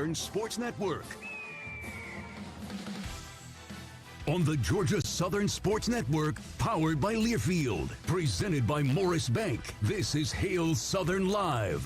Southern Sports Network. On the Georgia Southern Sports Network, powered by Learfield, presented by Morris Bank, this is Hail Southern Live.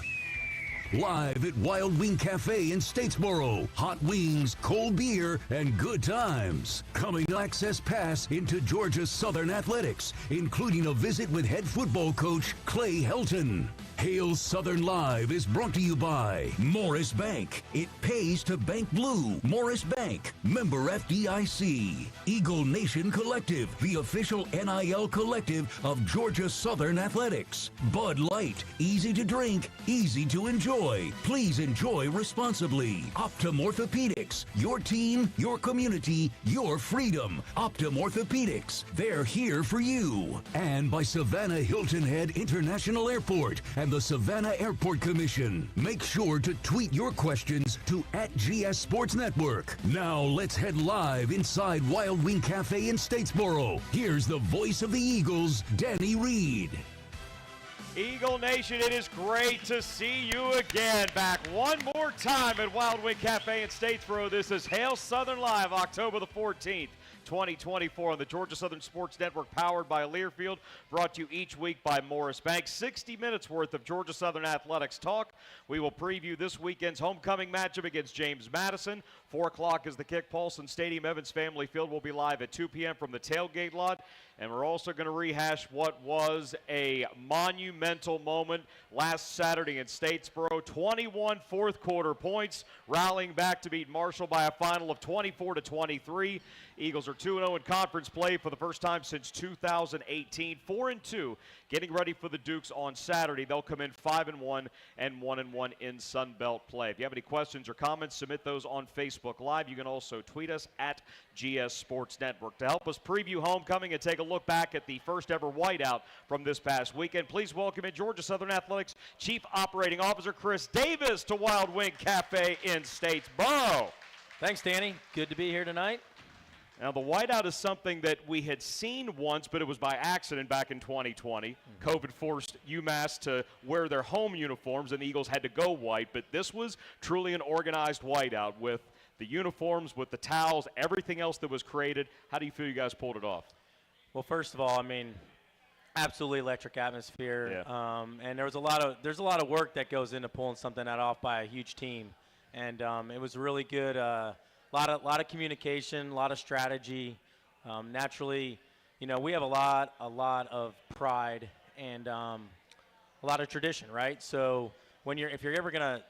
Live at Wild Wing Cafe in Statesboro. Hot wings, cold beer, and good times. Coming access pass into Georgia Southern Athletics, including a visit with head football coach Clay Helton. Hail Southern Live is brought to you by Morris Bank. It pays to bank blue. Morris Bank, member FDIC. Eagle Nation Collective, the official NIL collective of Georgia Southern Athletics. Bud Light, easy to drink, easy to enjoy. Please enjoy responsibly. Optum Orthopedics, your team, your community, your freedom. Optum Orthopedics, they're here for you. And by Savannah Hilton Head International Airport and the Savannah Airport Commission. Make sure to tweet your questions to @GS Sports Network. Now let's head live inside Wild Wing Cafe in Statesboro. Here's the voice of the Eagles, Danny Reed. Eagle Nation, it is great to see you again. Back one more time at Wild Wing Cafe in Statesboro. This is Hail Southern Live, October the 14th. 2024 on the Georgia Southern Sports Network, powered by Learfield, brought to you each week by Morris Bank. 60 minutes worth of Georgia Southern athletics talk. We will preview this weekend's homecoming matchup against James Madison. 4 o'clock is the kick. Paulson Stadium, Evans Family Field will be live at 2 p.m. from the tailgate lot. And we're also going to rehash what was a monumental moment last Saturday in Statesboro. 21 fourth quarter points, rallying back to beat Marshall by a final of 24-23. Eagles are 2-0 in conference play for the first time since 2018. 4-2, getting ready for the Dukes on Saturday. They'll come in 5-1 and 1-1 in Sun Belt play. If you have any questions or comments, submit those on Facebook Live. You can also tweet us at GS Sports Network. To help us preview homecoming and take a look back at the first ever whiteout from this past weekend, please welcome in Georgia Southern Athletics Chief Operating Officer Chris Davis to Wild Wing Cafe in Statesboro. Thanks, Danny. Good to be here tonight. Now, the whiteout is something that we had seen once, but it was by accident back in 2020. COVID forced UMass to wear their home uniforms, and the Eagles had to go white. But this was truly an organized whiteout with the uniforms, with the towels, everything else that was created. How do you feel you guys pulled it off? Well, first of all, I mean, absolutely electric atmosphere. Yeah. And there's a lot of work that goes into pulling something that off by a huge team. And it was really good. Lot of communication, a lot of strategy. Naturally, you know, we have a lot of pride and a lot of tradition, right? So if you're ever gonna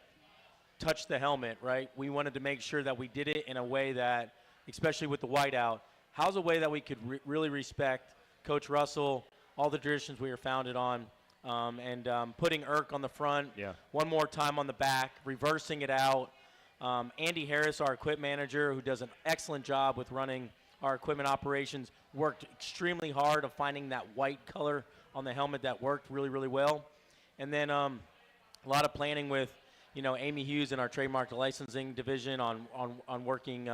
touch the helmet, right, we wanted to make sure that we did it in a way that, especially with the whiteout, how's a way that we could really respect Coach Russell, all the traditions we were founded on, and putting Irk on the front, one more time on the back, reversing it out. Andy Harris, our equipment manager, who does an excellent job with running our equipment operations, worked extremely hard of finding that white color on the helmet that worked really, really well. And then a lot of planning with, you know, Amy Hughes in our trademark licensing division on working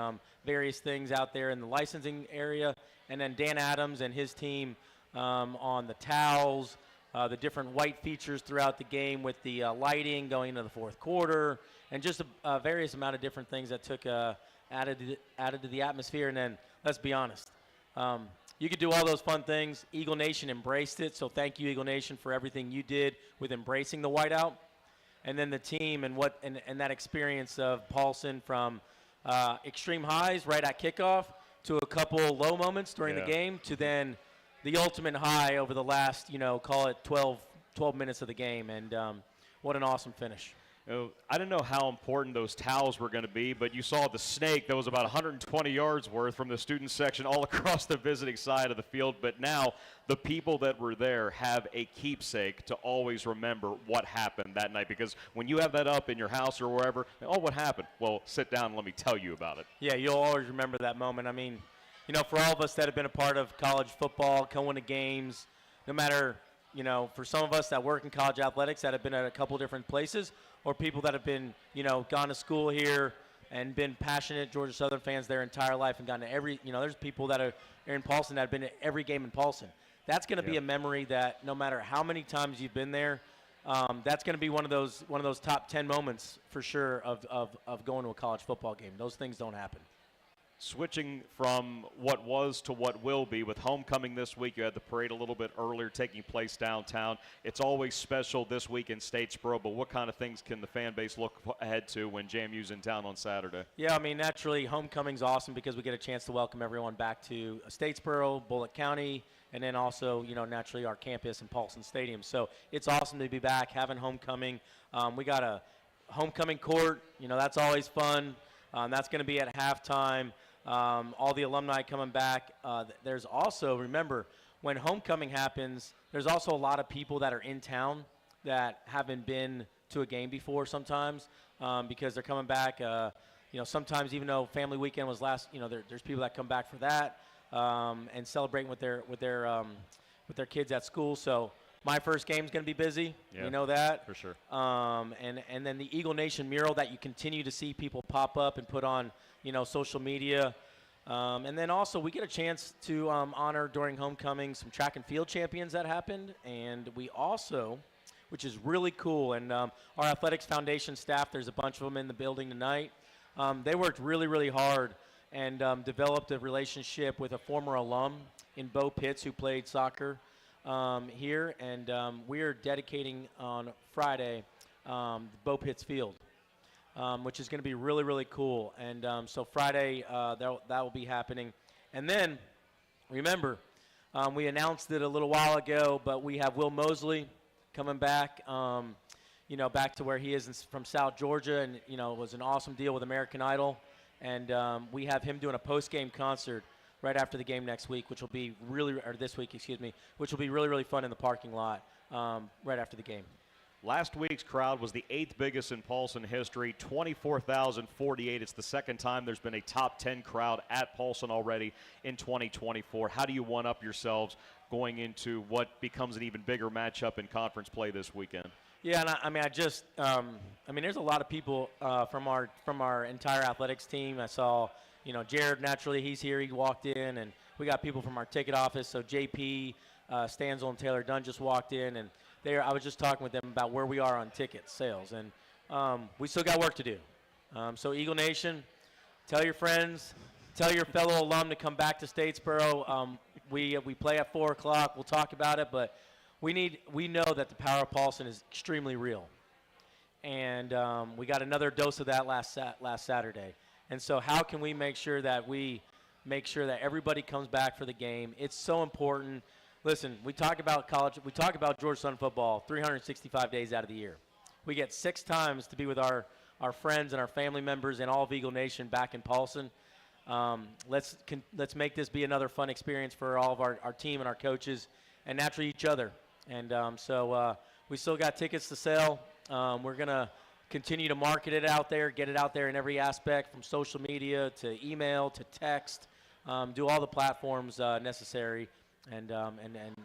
various things out there in the licensing area. And then Dan Adams and his team on the towels, the different white features throughout the game with the lighting going into the fourth quarter, and just a various amount of different things that took added to the atmosphere. And then, let's be honest, you could do all those fun things. Eagle Nation embraced it, so thank you, Eagle Nation, for everything you did with embracing the whiteout. And then the team and that experience of Paulson from extreme highs right at kickoff to a couple low moments during the game to then the ultimate high over the last, you know, call it 12 minutes of the game. And what an awesome finish. You know, I didn't know how important those towels were going to be, but you saw the snake that was about 120 yards worth from the student section all across the visiting side of the field. But now the people that were there have a keepsake to always remember what happened that night. Because when you have that up in your house or wherever, oh, what happened? Well, sit down and let me tell you about it. Yeah, you'll always remember that moment. I mean, you know, for all of us that have been a part of college football, going to games, no matter, you know, for some of us that work in college athletics that have been at a couple different places, or people that have been, you know, gone to school here and been passionate Georgia Southern fans their entire life and gone to every, you know, there's people that are in Paulson that have been at every game in Paulson. That's going to be a memory that no matter how many times you've been there, that's going to be one of those top 10 moments for sure of going to a college football game. Those things don't happen. Switching from what was to what will be, with homecoming this week, you had the parade a little bit earlier taking place downtown. It's always special this week in Statesboro, but what kind of things can the fan base look ahead to when JMU's in town on Saturday? Yeah, I mean, naturally, homecoming's awesome because we get a chance to welcome everyone back to Statesboro, Bullitt County, and then also, naturally our campus and Paulson Stadium. So it's awesome to be back, having homecoming. We got a homecoming court. That's always fun. That's going to be at halftime. All the alumni coming back. There's also, remember, when homecoming happens, there's also a lot of people that are in town that haven't been to a game before sometimes because they're coming back. Sometimes even though family weekend was last, there's people that come back for that and celebrating with their kids at school. So my first game is going to be busy. Yeah, we know that. for sure. And then the Eagle Nation mural that you continue to see people pop up and put on social media. And then also we get a chance to honor during homecoming some track and field champions that happened. And we also, which is really cool, and our Athletics Foundation staff, there's a bunch of them in the building tonight. They worked really, really hard and developed a relationship with a former alum in Bo Pitts who played soccer here. And we are dedicating on Friday Bo Pitts Field. Which is going to be really, really cool. And so Friday, that will be happening. And then, remember, we announced it a little while ago, but we have Will Mosley coming back, back to where he is from South Georgia. And, it was an awesome deal with American Idol. And we have him doing a post-game concert right after the game next week, which will be this week, which will be really, really fun in the parking lot right after the game. Last week's crowd was the 8th biggest in Paulson history, 24,048. It's the second time there's been a top 10 crowd at Paulson already in 2024. How do you one-up yourselves going into what becomes an even bigger matchup in conference play this weekend? Yeah, and there's a lot of people from our entire athletics team. I saw, Jared, naturally, he's here. He walked in, and we got people from our ticket office. So JP, Stanzel, and Taylor Dunn just walked in, and I was just talking with them about where we are on ticket sales, and we still got work to do. So Eagle Nation, tell your friends, tell your fellow alum to come back to Statesboro. We play at 4 o'clock. We'll talk about it, but we know that the power of Paulson is extremely real, and we got another dose of that last Saturday. And so how can we make sure that everybody comes back for the game? It's so important. Listen, we talk about college. We talk about Georgia Southern football 365 days out of the year. We get 6 times to be with our friends and our family members and all of Eagle Nation back in Paulson. Let's make this be another fun experience for all of our team and our coaches and naturally each other. And so we still got tickets to sell. We're going to continue to market it out there, get it out there in every aspect from social media to email to text, do all the platforms necessary. And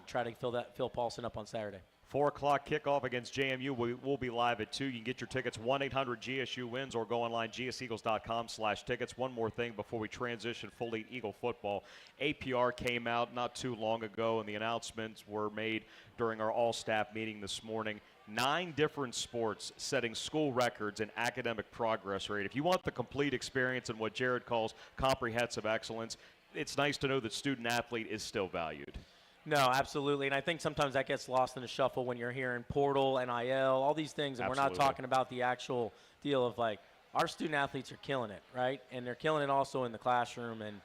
try to fill Paulson up on Saturday. 4 o'clock kickoff against JMU. We'll be live at 2. You can get your tickets 1-800-GSU-WINS or go online gseagles.com/tickets. One more thing before we transition fully to Eagle football. APR came out not too long ago, and the announcements were made during our all-staff meeting this morning. 9 different sports setting school records in academic progress rate. If you want the complete experience and what Jared calls comprehensive excellence, it's nice to know that student-athlete is still valued. No, absolutely. And I think sometimes that gets lost in the shuffle when you're hearing portal, NIL, all these things, and Absolutely. We're not talking about the actual deal of, our student-athletes are killing it, right? And they're killing it also in the classroom. And,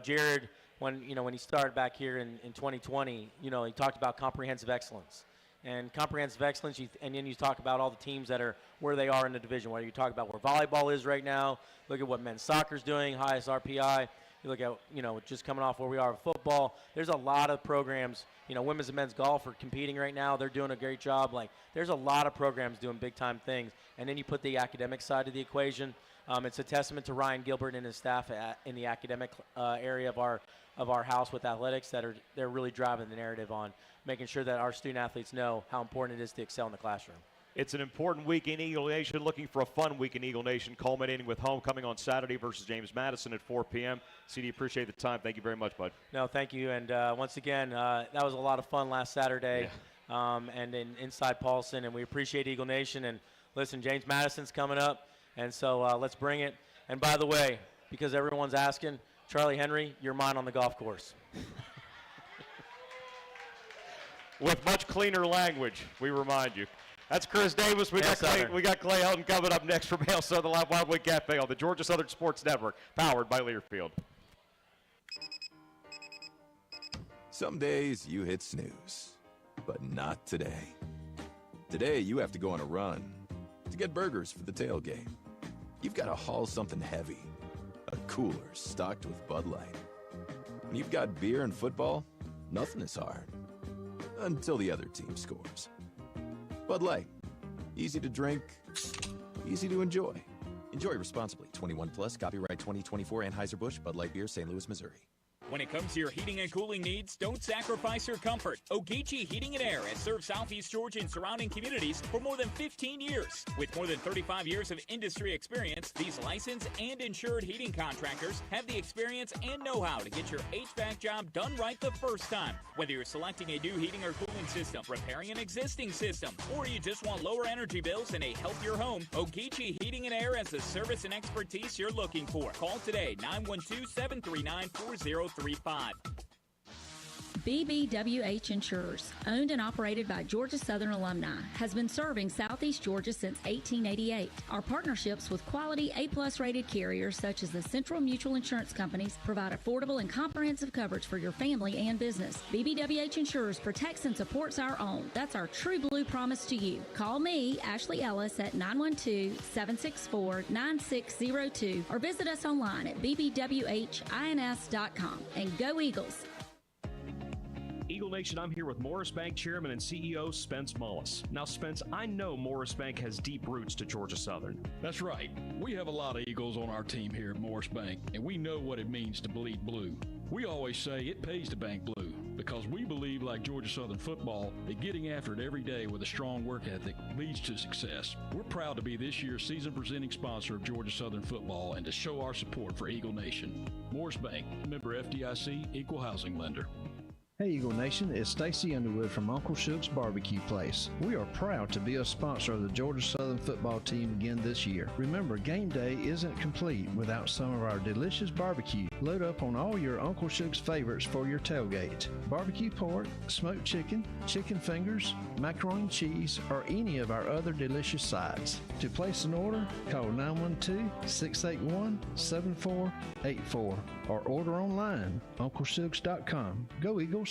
Jared, when he started back here in 2020, he talked about comprehensive excellence. And comprehensive excellence, and then you talk about all the teams that are where they are in the division, whether you talk about where volleyball is right now, look at what men's soccer's doing, highest RPI. You look at, just coming off where we are with football, there's a lot of programs, women's and men's golf are competing right now. They're doing a great job. There's a lot of programs doing big-time things. And then you put the academic side of the equation. It's a testament to Ryan Gilbert and his staff in the academic area of our house with athletics they're really driving the narrative on making sure that our student-athletes know how important it is to excel in the classroom. It's an important week in Eagle Nation, looking for a fun week in Eagle Nation, culminating with homecoming on Saturday versus James Madison at 4 p.m. CD, appreciate the time. Thank you very much, bud. No, thank you. And once again, that was a lot of fun last Saturday. and then inside Paulson, and we appreciate Eagle Nation. And listen, James Madison's coming up, and so let's bring it. And by the way, because everyone's asking, Charlie Henry, you're mine on the golf course. With much cleaner language, we remind you. That's Chris Davis. We got Clay Helton coming up next from Hail Southern Live Wild Wing Cafe on the Georgia Southern Sports Network, powered by Learfield. Some days you hit snooze, but not today. Today you have to go on a run to get burgers for the tailgate. You've got to haul something heavy, a cooler stocked with Bud Light. When you've got beer and football, nothing is hard. Until the other team scores. Bud Light. Easy to drink, easy to enjoy. Enjoy responsibly. 21 plus, copyright 2024, Anheuser-Busch, Bud Light Beer, St. Louis, Missouri. When it comes to your heating and cooling needs, don't sacrifice your comfort. Ogeechee Heating and Air has served Southeast Georgia and surrounding communities for more than 15 years. With more than 35 years of industry experience, these licensed and insured heating contractors have the experience and know-how to get your HVAC job done right the first time. Whether you're selecting a new heating or cooling system, repairing an existing system, or you just want lower energy bills and a healthier home, Ogeechee Heating and Air has the service and expertise you're looking for. Call today, 912-739-4035. BBWH Insurers, owned and operated by Georgia Southern alumni, has been serving Southeast Georgia since 1888. Our partnerships with quality A-plus rated carriers such as the Central Mutual Insurance Companies provide affordable and comprehensive coverage for your family and business. BBWH Insurers protects and supports our own. That's our true blue promise to you. Call me, Ashley Ellis, at 912-764-9602 or visit us online at bbwhins.com. And go Eagles! Eagle Nation, I'm here with Morris Bank Chairman and CEO Spence Mullis. Now, Spence, I know Morris Bank has deep roots to Georgia Southern. That's right. We have a lot of Eagles on our team here at Morris Bank, and we know what it means to bleed blue. We always say it pays to bank blue because we believe, like Georgia Southern football, that getting after it every day with a strong work ethic leads to success. We're proud to be this year's season presenting sponsor of Georgia Southern football and to show our support for Eagle Nation. Morris Bank, member FDIC, equal housing lender. Hey Eagle Nation, it's Stacy Underwood from Uncle Shook's Barbecue Place. We are proud to be a sponsor of the Georgia Southern football team again this year. Remember, game day isn't complete without some of our delicious barbecue. Load up on all your Uncle Shook's favorites for your tailgate. Barbecue pork, smoked chicken, chicken fingers, macaroni and cheese, or any of our other delicious sides. To place an order, call 912-681-7484 or order online, uncleshooks.com. Go Eagles!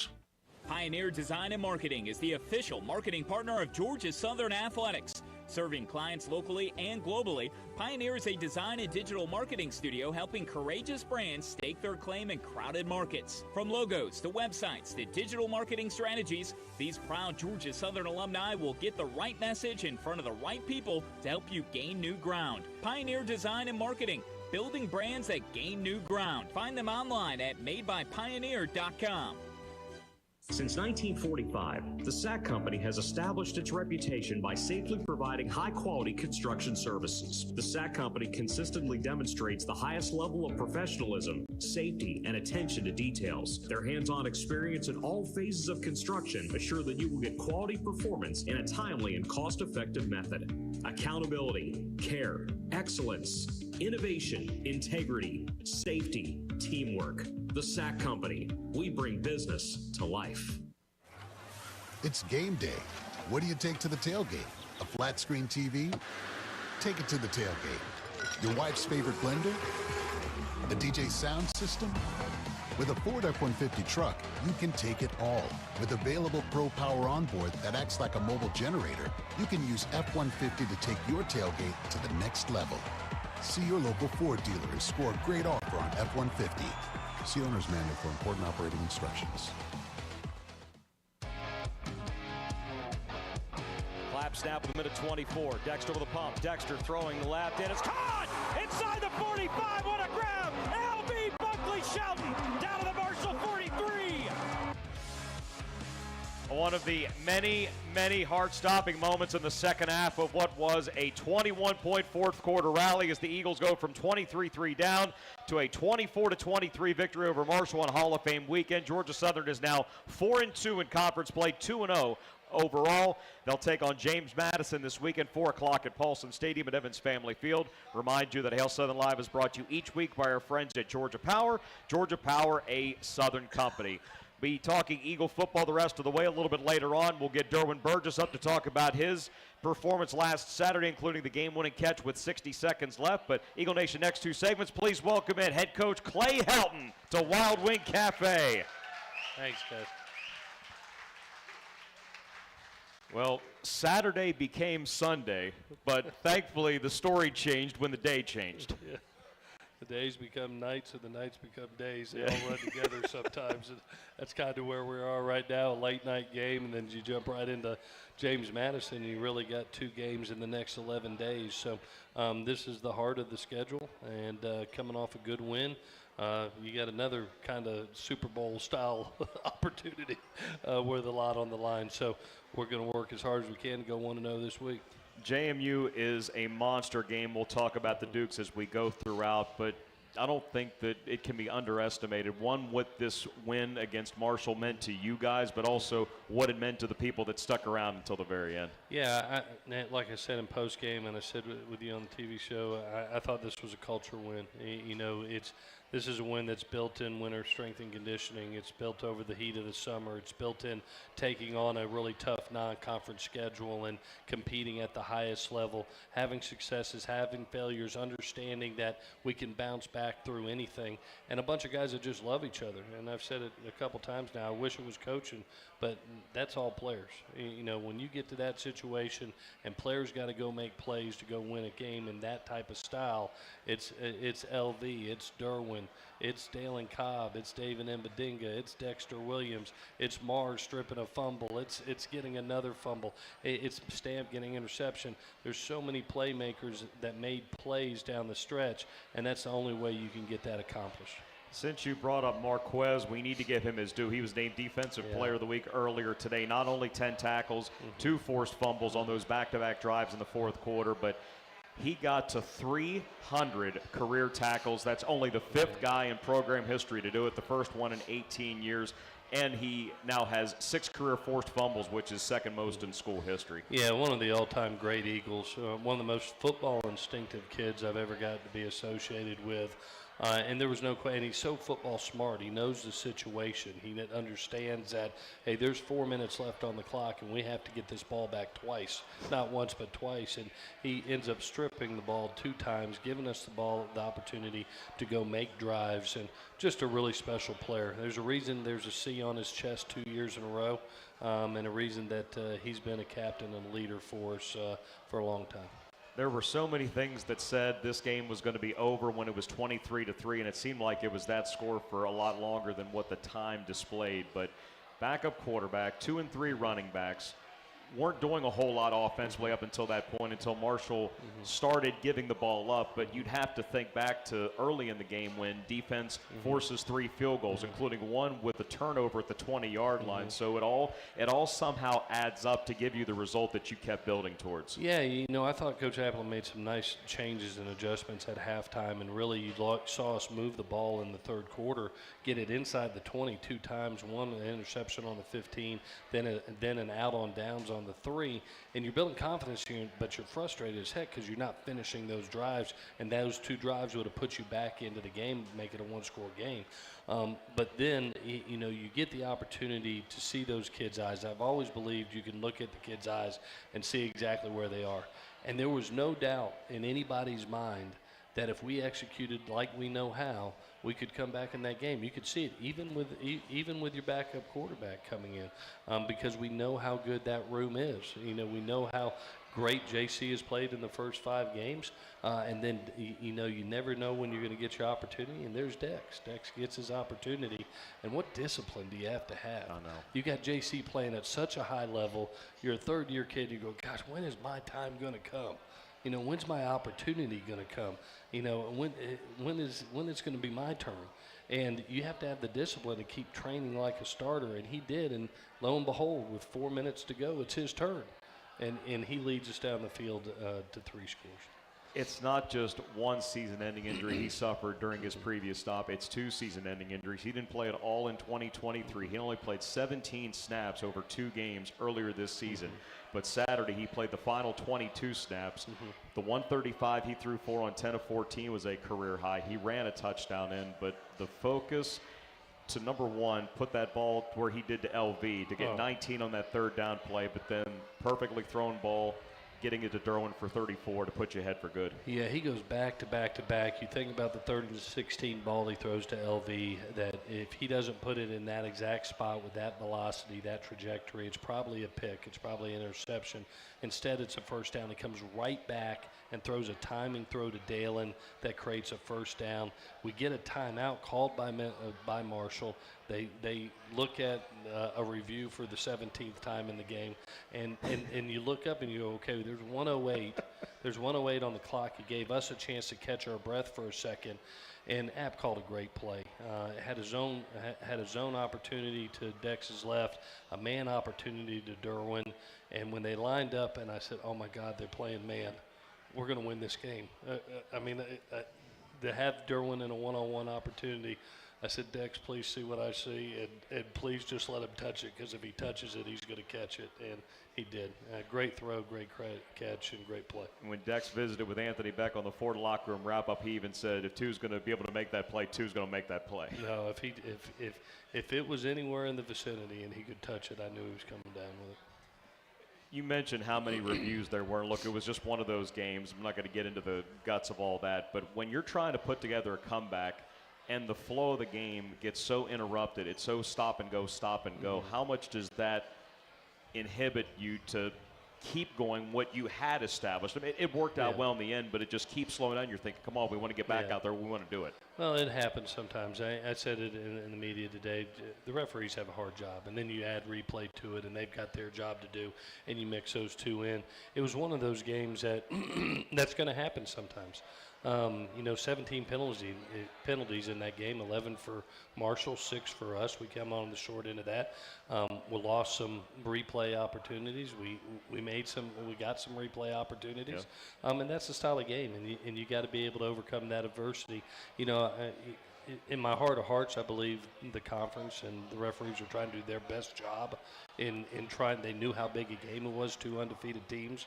Pioneer Design and Marketing is the official marketing partner of Georgia Southern Athletics. Serving clients locally and globally, Pioneer is a design and digital marketing studio helping courageous brands stake their claim in crowded markets. From logos to websites to digital marketing strategies, these proud Georgia Southern alumni will get the right message in front of the right people to help you gain new ground. Pioneer Design and Marketing, building brands that gain new ground. Find them online at madebypioneer.com. Since 1945, the SAC Company has established its reputation by safely providing high-quality construction services. The SAC Company consistently demonstrates the highest level of professionalism, safety, and attention to details. Their hands-on experience in all phases of construction assure that you will get quality performance in a timely and cost-effective method. Accountability, care, excellence, innovation, integrity, safety, teamwork. The SAC Company. We bring business to life. It's game day. What do you take to the tailgate? A flat screen TV? Take it to the tailgate. Your wife's favorite blender? A DJ sound system? With a Ford F-150 truck, you can take it all. With available Pro Power onboard that acts like a mobile generator, you can use F-150 to take your tailgate to the next level. See your local Ford dealer and score a great offer on F-150. See owner's manual for important operating instructions. Clap snap with a minute 24. Dexter with a pump. Dexter throwing the left, and it's caught! Inside the 45, what a grab! L.B. Buckley Shelton down to the Marshall 43! One of the many, many heart-stopping moments in the second half of what was a 21-point fourth quarter rally as the Eagles go from 23-3 down to a 24-23 victory over Marshall on Hall of Fame weekend. Georgia Southern is now 4-2 in conference play, 2-0 overall. They'll take on James Madison this weekend, 4 o'clock at Paulson Stadium at Evans Family Field. Remind you that Hail Southern Live is brought to you each week by our friends at Georgia Power. Georgia Power, a Southern company. Be talking Eagle football the rest of the way. A little bit later on, we'll get Derwin Burgess up to talk about his performance last Saturday, including the game-winning catch with 60 seconds left. But Eagle Nation, next 2 segments, please welcome in head coach Clay Helton to Wild Wing Cafe. Thanks, guys. Well, Saturday became Sunday, but thankfully the story changed when the day changed. Yeah. The days become nights and the nights become days. They all run together sometimes. And that's kind of where we are right now, a late night game, and then you jump right into James Madison. And you really got 2 games in the next 11 days. So this is the heart of the schedule, and coming off a good win, you got another kind of Super Bowl style opportunity with a lot on the line. So we're going to work as hard as we can to go 1-0 this week. JMU is a monster game. We'll talk about the Dukes as we go throughout, but I don't think that it can be underestimated. One, what this win against Marshall meant to you guys, but also what it meant to the people that stuck around until the very end. Yeah, like I said in postgame, and I said with you on the TV show, I thought this was a culture win. You know, this is a win that's built in winter strength and conditioning. It's built over the heat of the summer. It's built in taking on a really tough non-conference schedule and competing at the highest level, having successes, having failures, understanding that we can bounce back through anything, and a bunch of guys that just love each other. And I've said it a couple times now, I wish it was coaching, but that's all players. You know, when you get to that situation and players got to go make plays to go win a game in that type of style, it's LV, it's Derwin, it's Dalen Cobb, it's David Mbadinga, it's Dexter Williams, it's Mars stripping a fumble, it's getting another fumble, it's Stamp getting interception. There's so many playmakers that made plays down the stretch, and that's the only way you can get that accomplished. Since you brought up Marquez, we need to give him his due. He was named Defensive Player of the Week earlier today. Not only 10 tackles, 2 forced fumbles on those back-to-back drives in the fourth quarter, but he got to 300 career tackles. That's only the 5th guy in program history to do it, the first one in 18 years. And he now has 6 career forced fumbles, which is second most in school history. Yeah, one of the all-time great Eagles, one of the most football instinctive kids I've ever got to be associated with. And there was no question. And he's so football smart. He knows the situation. He understands that, hey, there's 4 minutes left on the clock, and we have to get this ball back twice. Not once, but twice. And he ends up stripping the ball 2 times, giving us the opportunity to go make drives. And just a really special player. There's a reason there's a C on his chest 2 years in a row, and a reason that he's been a captain and a leader for us for a long time. There were so many things that said this game was going to be over when it was 23-3, and it seemed like it was that score for a lot longer than what the time displayed. But backup quarterback, 2 and 3 running backs, weren't doing a whole lot offensively up until that point, until Marshall started giving the ball up. But you'd have to think back to early in the game when defense forces 3 field goals, including one with a turnover at the 20-yard line. So it all somehow adds up to give you the result that you kept building towards. Yeah, you know, I thought Coach Applin made some nice changes and adjustments at halftime, and really you saw us move the ball in the third quarter, get it inside the 20 2 times, one an interception on the 15, then an out on downs on the 3, and you're building confidence here, but you're frustrated as heck because you're not finishing those drives, and those 2 drives would have put you back into the game, make it a 1-score game. But then, you know, you get the opportunity to see those kids' eyes. I've always believed you can look at the kids' eyes and see exactly where they are. And there was no doubt in anybody's mind that if we executed like we know how, we could come back in that game. You could see it even with your backup quarterback coming in, because we know how good that room is. You know, we know how great JC has played in the first 5 games, and then you know you never know when you're going to get your opportunity. And there's Dex. Dex gets his opportunity, and what discipline do you have to have? I know. You got JC playing at such a high level. You're a third-year kid. You go, gosh, when is my time going to come? You know, when's my opportunity going to come? You know, when it's going to be my turn? And you have to have the discipline to keep training like a starter, and he did. And lo and behold, with 4 minutes to go, it's his turn, and he leads us down the field to 3 scores. It's not just one season-ending injury he suffered during his previous stop. It's 2 season-ending injuries. He didn't play at all in 2023. He only played 17 snaps over 2 games earlier this season. But Saturday, he played the final 22 snaps. The 135 he threw for on 10 of 14 was a career high. He ran a touchdown in, but the focus to, number one, put that ball where he did to LV to get 19 on that 3rd down play, but then perfectly thrown ball, getting it to Derwin for 34 to put you ahead for good. Yeah, he goes back to back to back. You think about the 3rd and 16 ball he throws to LV, that if he doesn't put it in that exact spot with that velocity, that trajectory, it's probably a pick. It's probably an interception. Instead, it's a first down. He comes right back and throws a timing throw to Dalen that creates a first down. We get a timeout called by Marshall. They look at a review for the 17th time in the game, and you look up and you go, okay, there's 1:08. There's 1:08 on the clock. He gave us a chance to catch our breath for a second, and App called a great play. Had a zone opportunity to Dex's left, a man opportunity to Derwin, and when they lined up, and I said, oh my God, they're playing man. We're going to win this game. To have Derwin in a one-on-one opportunity, I said, Dex, please see what I see, and please just let him touch it, because if he touches it, he's going to catch it, and he did. Great throw, great catch, and great play. And when Dex visited with Anthony Beck on the Ford locker room wrap-up, he even said, if Two's going to be able to make that play, Two's going to make that play. No, if it was anywhere in the vicinity and he could touch it, I knew he was coming down with it. You mentioned how many reviews there were. Look, it was just one of those games. I'm not going to get into the guts of all that, but when you're trying to put together a comeback and the flow of the game gets so interrupted, it's so stop and go, how much does that inhibit you to keep going what you had established? I mean, it worked out well in the end, but it just keeps slowing down. You're thinking, come on, we want to get back out there. We want to do it. Well, it happens sometimes. I said it in the media today. The referees have a hard job, and then you add replay to it, and they've got their job to do, and you mix those two in. It was one of those games that that's going to happen sometimes. 17 penalties in that game, 11 for Marshall, 6 for us. We come on the short end of that. We lost some replay opportunities. We got some replay opportunities, and that's the style of game. And you got to be able to overcome that adversity. In my heart of hearts, I believe the conference and the referees are trying to do their best job in trying. They knew how big a game it was, 2 undefeated teams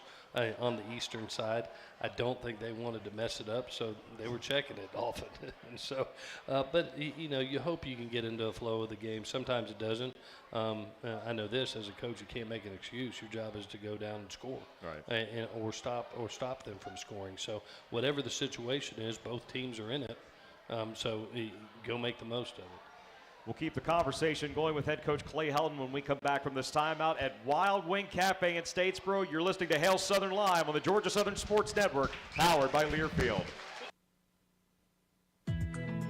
on the eastern side. I don't think they wanted to mess it up, so they were checking it often. And so, but you hope you can get into a flow of the game. Sometimes it doesn't. I know this as a coach, you can't make an excuse. Your job is to go down and score, right? Or stop them from scoring. So whatever the situation is, both teams are in it. So go make the most of it. We'll keep the conversation going with head coach Clay Helton when we come back from this timeout at Wild Wing Cafe in Statesboro. You're listening to Hail Southern Live on the Georgia Southern Sports Network, powered by Learfield.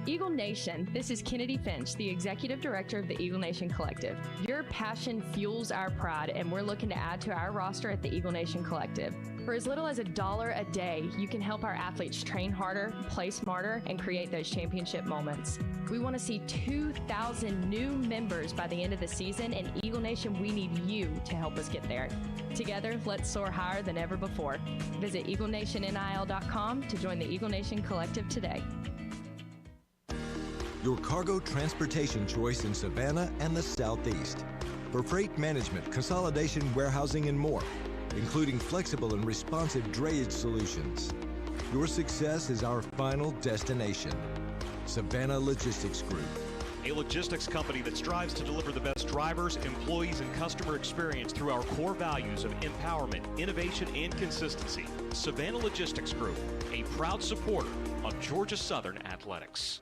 Eagle Nation, this is Kennedy Finch, the Executive Director of the Eagle Nation Collective. Your passion fuels our pride, and we're looking to add to our roster at the Eagle Nation Collective. For as little as $1 a day, you can help our athletes train harder, play smarter, and create those championship moments. We want to see 2,000 new members by the end of the season, and Eagle Nation, we need you to help us get there. Together, let's soar higher than ever before. Visit EagleNationNIL.com to join the Eagle Nation Collective today. Your cargo transportation choice in Savannah and the Southeast. For freight management, consolidation, warehousing, and more, including flexible and responsive drayage solutions. Your success is our final destination. Savannah Logistics Group. A logistics company that strives to deliver the best drivers, employees, and customer experience through our core values of empowerment, innovation, and consistency. Savannah Logistics Group, a proud supporter of Georgia Southern Athletics.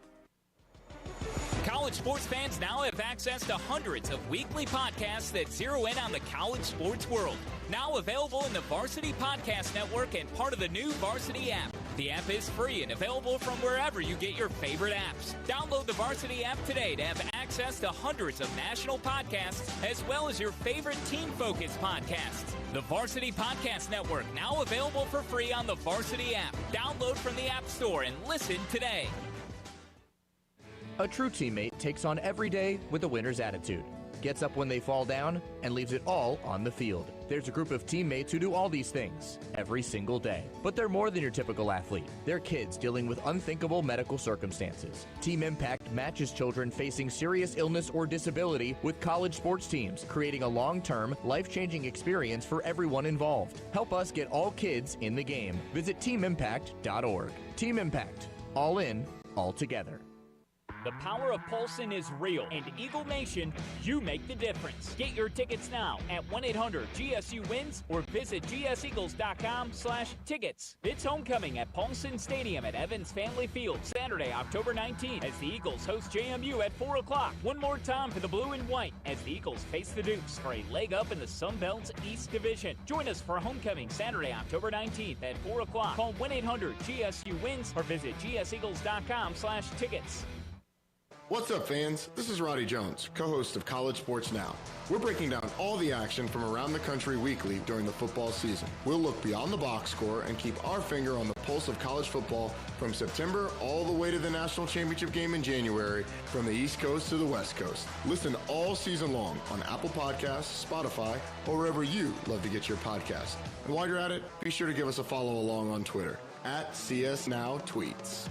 College sports fans now have access to hundreds of weekly podcasts that zero in on the college sports world. Now available in the Varsity Podcast Network and part of the new Varsity app. The app is free and available from wherever you get your favorite apps. Download the Varsity app today to have access to hundreds of national podcasts as well as your favorite team-focused podcasts. The Varsity Podcast Network, now available for free on the Varsity app. Download from the App Store and listen today. A true teammate takes on every day with a winner's attitude. gets up when they fall down, and leaves it all on the field. There's a group of teammates who do all these things every single day. But they're more than your typical athlete. They're kids dealing with unthinkable medical circumstances. Team Impact matches children facing serious illness or disability with college sports teams, creating a long-term, life-changing experience for everyone involved. Help us get all kids in the game. Visit teamimpact.org. Team Impact. All in, all together. The power of Paulson is real, and Eagle Nation, you make the difference. Get your tickets now at 1-800-GSU-WINS or visit gseagles.com/tickets. It's homecoming at Paulson Stadium at Evans Family Field, Saturday, October 19th, as the Eagles host JMU at 4 o'clock. One more time for the blue and white as the Eagles face the Dukes for a leg up in the Sun Belt's East Division. Join us for homecoming Saturday, October 19th at 4 o'clock. Call 1-800-GSU-WINS or visit gseagles.com/tickets. What's up, fans? This is Roddy Jones, co-host of College Sports Now. We're breaking down all the action from around the country weekly during the football season. We'll look beyond the box score and keep our finger on the pulse of college football from September all the way to the national championship game in January, from the East Coast to the West Coast. Listen all season long on Apple Podcasts, Spotify, or wherever you love to get your podcasts. And while you're at it, be sure to give us a follow along on Twitter @CSNowTweets.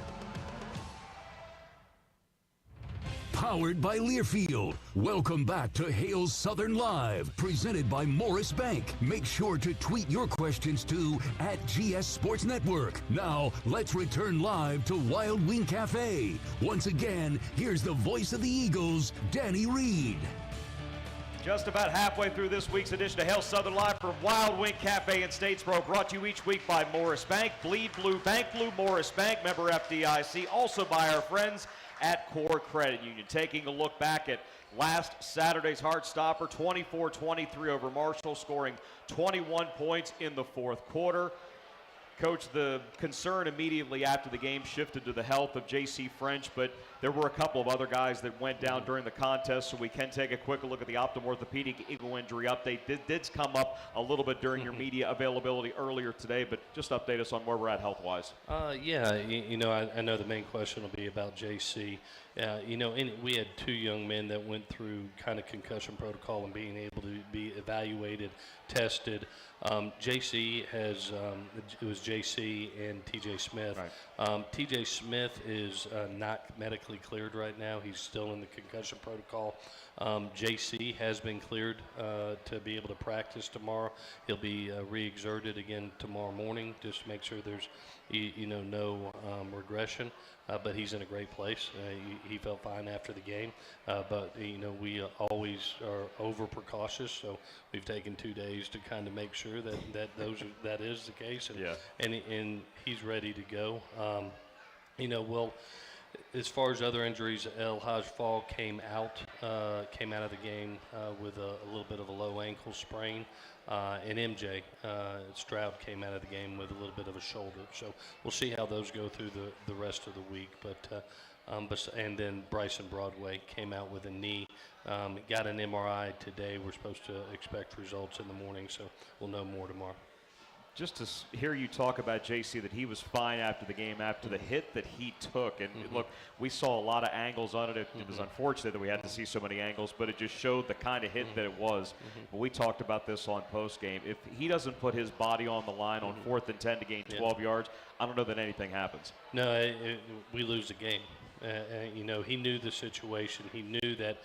Powered by Learfield. Welcome back to Hale Southern Live, presented by Morris Bank. Make sure to tweet your questions to @GS Sports Network. Now, let's return live to Wild Wing Cafe. Once again, here's the voice of the Eagles, Danny Reed. Just about halfway through this week's edition of Hale Southern Live from Wild Wing Cafe in Statesboro, brought to you each week by Morris Bank. Bleed Blue, Bank Blue, Morris Bank, member FDIC. Also by our friends at Core Credit Union. Taking a look back at last Saturday's Heartstopper, 24-23 over Marshall, scoring 21 points in the fourth quarter. Coach, the concern immediately after the game shifted to the health of J.C. French, but there were a couple of other guys that went down during the contest, so we can take a quick look at the Optum Orthopedic Eagle injury update. Did come up a little bit during your media availability earlier today, but just update us on where we're at health-wise. Yeah, I know the main question will be about J.C. We had two young men that went through kind of concussion protocol and being able to be evaluated, tested. JC has, it was JC and TJ Smith. Right. TJ Smith is not medically cleared right now. He's still in the concussion protocol. JC has been cleared to be able to practice tomorrow. He'll be re-exerted again tomorrow morning just to make sure there's no regression. But he's in a great place. He felt fine after the game. But we always are over precautious, so we've taken 2 days to kind of make sure that is the case, and he's ready to go. As far as other injuries, El Haj Fall came out of the game with a little bit of a low ankle sprain, and MJ Stroud came out of the game with a little bit of a shoulder. So we'll see how those go through the rest of the week. And then Bryson Broadway came out with a knee, got an MRI today. We're supposed to expect results in the morning, so we'll know more tomorrow. Just to hear you talk about JC, that he was fine after the game, after the hit that he took. And look, we saw a lot of angles on it. It was unfortunate that we had to see so many angles, but it just showed the kind of hit that it was. But we talked about this on postgame. If he doesn't put his body on the line on 4th and 10 to gain 12 yards, I don't know that anything happens. No, we lose the game. He knew the situation. He knew that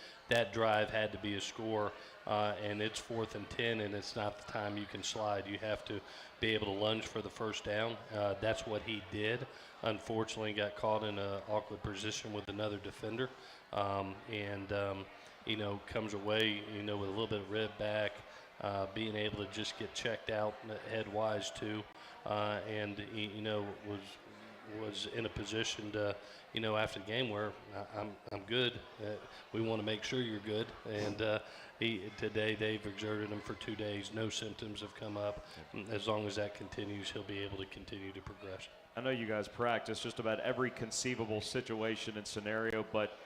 drive had to be a score, and it's 4th and 10, and it's not the time you can slide. You have to be able to lunge for the first down. That's what he did. Unfortunately, got caught in an awkward position with another defender, comes away, with a little bit of rib back, being able to just get checked out head-wise too, was in a position to, after the game where I'm good. We want to make sure you're good. And today they've exerted him for 2 days. No symptoms have come up. As long as that continues, he'll be able to continue to progress. I know you guys practice just about every conceivable situation and scenario, but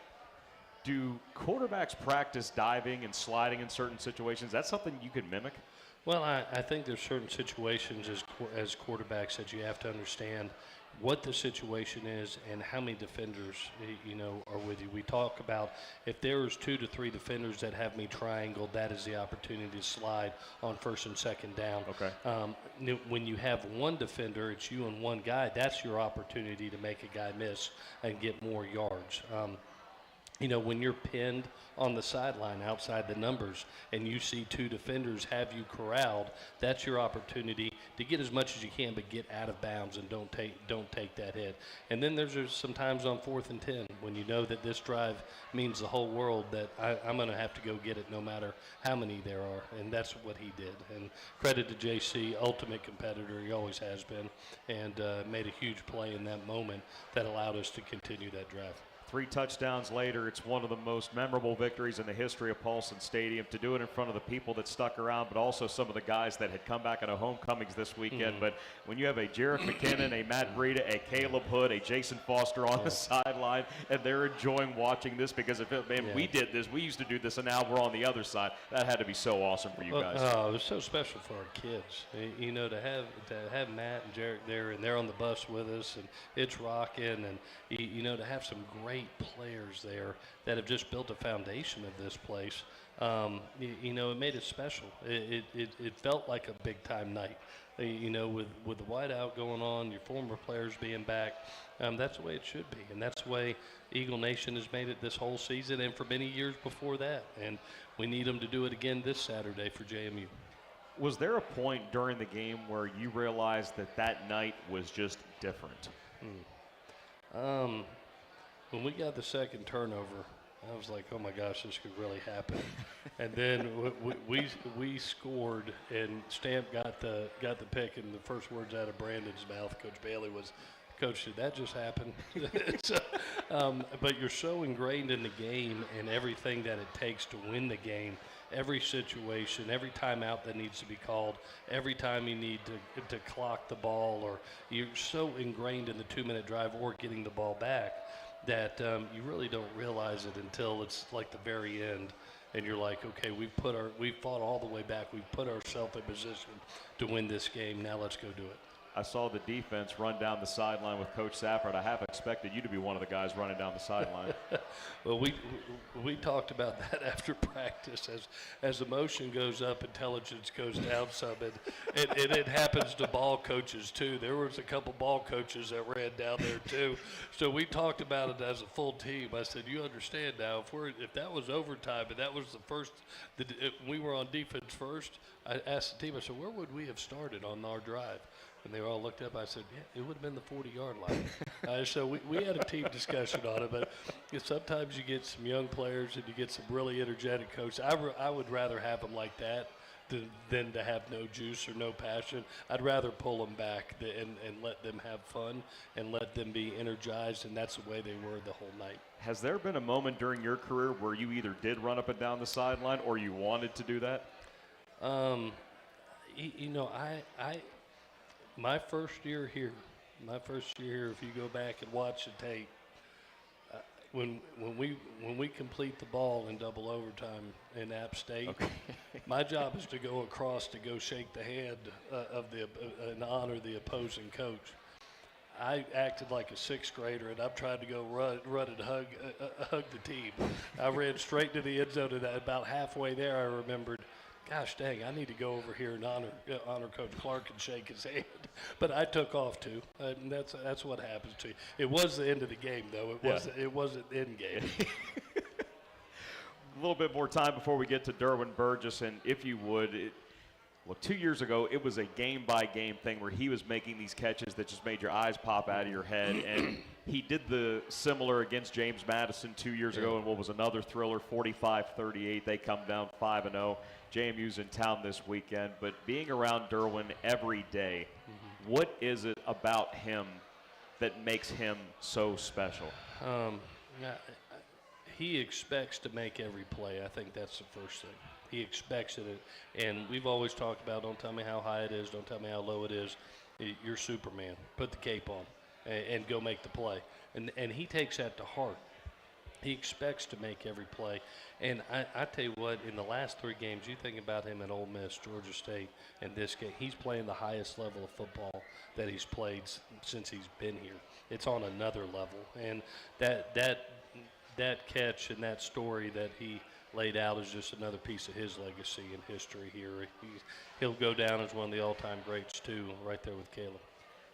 do quarterbacks practice diving and sliding in certain situations? That's something you can mimic? Well, I think there's certain situations as quarterbacks that you have to understand. what the situation is and how many defenders, are with you. We talk about if there's 2 to 3 defenders that have me triangled, that is the opportunity to slide on first and second down. Okay. When you have one defender, it's you and one guy, that's your opportunity to make a guy miss and get more yards. When you're pinned on the sideline outside the numbers and you see 2 defenders have you corralled, that's your opportunity to get as much as you can, but get out of bounds and don't take that hit. And then there's some times on 4th and 10 when you know that this drive means the whole world, that I'm going to have to go get it no matter how many there are, and that's what he did. And credit to JC, ultimate competitor, he always has been, and made a huge play in that moment that allowed us to continue that drive. 3 touchdowns later, it's one of the most memorable victories in the history of Paulson Stadium. To do it in front of the people that stuck around, but also some of the guys that had come back at a homecomings this weekend. But when you have a Jarrett McKinnon, a Matt Breida, a Caleb Hood, a Jason Foster on the sideline, and they're enjoying watching this because we did this, we used to do this, and now we're on the other side. That had to be so awesome for you guys. It was so special for our kids. To have Matt and Jarrett there, and they're on the bus with us, and it's rocking, and to have some great players there that have just built a foundation of this place. It made it special. It felt like a big time night. With the whiteout going on, your former players being back, that's the way it should be, and that's the way Eagle Nation has made it this whole season and for many years before that. And we need them to do it again this Saturday for JMU. Was there a point during the game where you realized that night was just different? When we got the second turnover, I was like, oh my gosh, this could really happen. And then we scored, and Stamp got the pick, and the first words out of Brandon's mouth, Coach Bailey, was, Coach, did that just happen? But you're so ingrained in the game and everything that it takes to win the game, every situation, every timeout that needs to be called, every time you need to clock the ball, or you're so ingrained in the 2-minute drive or getting the ball back that you really don't realize it until it's like the very end, and you're like, okay, we've fought all the way back, we've put ourselves in position to win this game, now let's go do it. I saw the defense run down the sideline with Coach Safford. I half expected you to be one of the guys running down the sideline. Well, we talked about that after practice. As emotion goes up, intelligence goes down some, and it happens to ball coaches too. There was a couple ball coaches that ran down there too. So we talked about it as a full team. I said, you understand now, if that was overtime and that was the first, we were on defense first, I asked the team, I said, where would we have started on our drive? And they all looked up. I said, yeah, it would have been the 40-yard line. So we had a team discussion on it. But sometimes you get some young players and you get some really energetic coaches. I would rather have them like that than to have no juice or no passion. I'd rather pull them back and let them have fun and let them be energized, and that's the way they were the whole night. Has there been a moment during your career where you either did run up and down the sideline or you wanted to do that? My first year here, if you go back and watch the tape, when we complete the ball in double overtime in App State, my job is to go across to go shake the hand and honor the opposing coach. I acted like a 6th grader, and I'm trying to go run and hug the team. I ran straight to the end zone, and about halfway there, I remembered, gosh dang, I need to go over here and honor Coach Clark and shake his hand. But I took off too, and that's what happens to you. It was the end of the game, though. It wasn't the end game. A little bit more time before we get to Derwin Burgess, and if you would, 2 years ago, it was a game-by-game thing where he was making these catches that just made your eyes pop out of your head, and he did the similar against James Madison 2 years ago in what was another thriller, 45-38. They come down 5-0. JMU's in town this weekend, but being around Derwin every day, what is it about him that makes him so special? He expects to make every play. I think that's the first thing. He expects it, and we've always talked about, don't tell me how high it is, don't tell me how low it is. You're Superman. Put the cape on and go make the play. And he takes that to heart. He expects to make every play. And I tell you what, in the last 3 games, you think about him at Ole Miss, Georgia State, and this game, he's playing the highest level of football that he's played since he's been here. It's on another level. And that catch and that story that he laid out is just another piece of his legacy and history here. He'll go down as one of the all-time greats, too, right there with Caleb.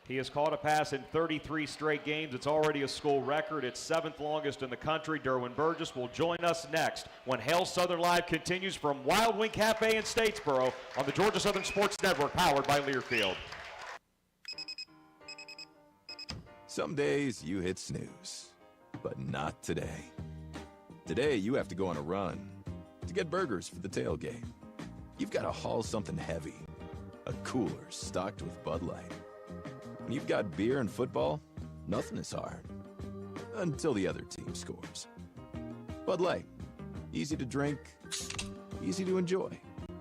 He has caught a pass in 33 straight games. It's already a school record. It's 7th longest in the country. Derwin Burgess will join us next when Hail Southern Live continues from Wild Wing Cafe in Statesboro on the Georgia Southern Sports Network, powered by Learfield. Some days you hit snooze, but not today. Today you have to go on a run to get burgers for the tailgate. You've got to haul something heavy, a cooler stocked with Bud Light. When you've got beer and football, nothing is hard. Until the other team scores. Bud Light. Easy to drink, easy to enjoy.